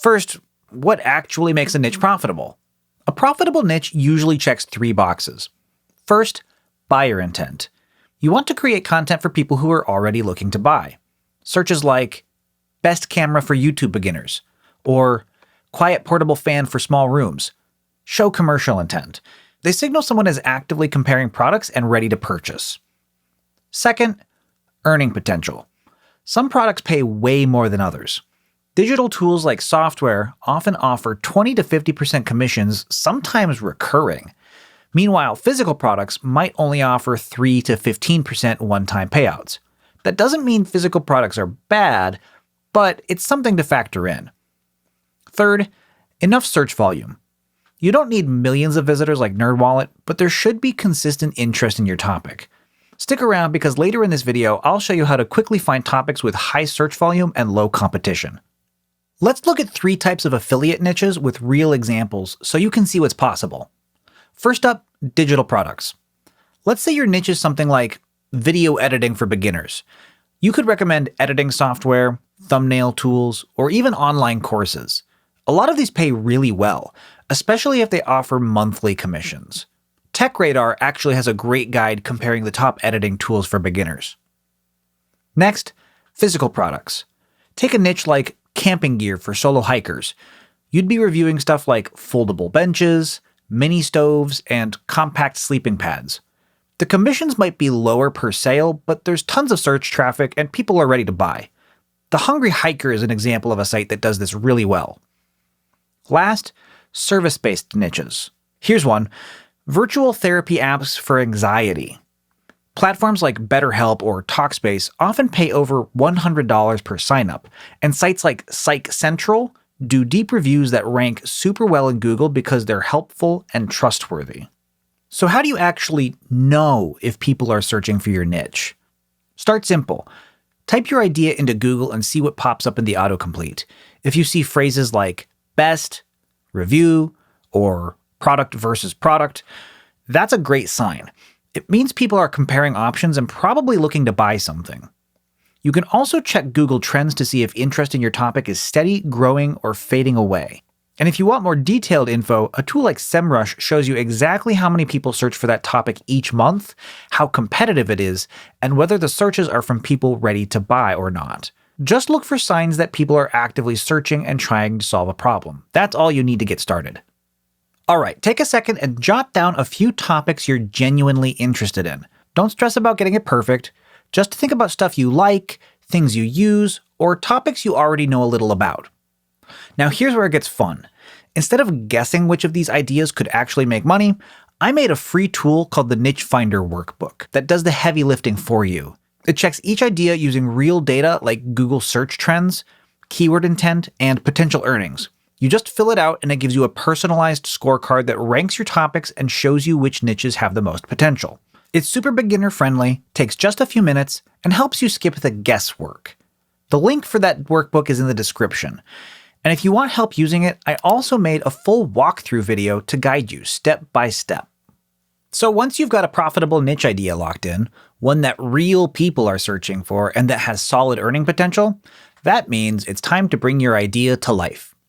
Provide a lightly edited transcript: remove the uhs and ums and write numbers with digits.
First, what actually makes a niche profitable? A profitable niche usually checks 3 boxes. First, buyer intent. You want to create content for people who are already looking to buy. Searches like best camera for YouTube beginners or quiet portable fan for small rooms show commercial intent. They signal someone is actively comparing products and ready to purchase. Second, earning potential. Some products pay way more than others. Digital tools like software often offer 20 to 50% commissions, sometimes recurring. Meanwhile, physical products might only offer 3 to 15% one-time payouts. That doesn't mean physical products are bad, but it's something to factor in. Third, enough search volume. You don't need millions of visitors like NerdWallet, but there should be consistent interest in your topic. Stick around because later in this video, I'll show you how to quickly find topics with high search volume and low competition. Let's look at 3 types of affiliate niches with real examples so you can see what's possible. First up, digital products. Let's say your niche is something like video editing for beginners. You could recommend editing software, thumbnail tools, or even online courses. A lot of these pay really well, especially if they offer monthly commissions. TechRadar actually has a great guide comparing the top editing tools for beginners. Next, physical products. Take a niche like camping gear for solo hikers. You'd be reviewing stuff like foldable benches, mini stoves, and compact sleeping pads. The commissions might be lower per sale, but there's tons of search traffic and people are ready to buy. The Hungry Hiker is an example of a site that does this really well. Last, service-based niches. Here's one: virtual therapy apps for anxiety. Platforms like BetterHelp or Talkspace often pay over $100 per signup, and sites like Psych Central do deep reviews that rank super well in Google because they're helpful and trustworthy. So how do you actually know if people are searching for your niche? Start simple. Type your idea into Google and see what pops up in the autocomplete. If you see phrases like best, review, or product versus product, that's a great sign. It means people are comparing options and probably looking to buy something. You can also check Google Trends to see if interest in your topic is steady, growing, or fading away. And if you want more detailed info, a tool like SEMrush shows you exactly how many people search for that topic each month, how competitive it is, and whether the searches are from people ready to buy or not. Just look for signs that people are actively searching and trying to solve a problem. That's all you need to get started. Alright, take a second and jot down a few topics you're genuinely interested in. Don't stress about getting it perfect. Just think about stuff you like, things you use, or topics you already know a little about. Now here's where it gets fun. Instead of guessing which of these ideas could actually make money, I made a free tool called the Niche Finder Workbook that does the heavy lifting for you. It checks each idea using real data like Google search trends, keyword intent, and potential earnings. You just fill it out and it gives you a personalized scorecard that ranks your topics and shows you which niches have the most potential. It's super beginner friendly, takes just a few minutes, and helps you skip the guesswork. The link for that workbook is in the description. And if you want help using it, I also made a full walkthrough video to guide you step by step. So once you've got a profitable niche idea locked in, one that real people are searching for and that has solid earning potential, that means it's time to bring your idea to life.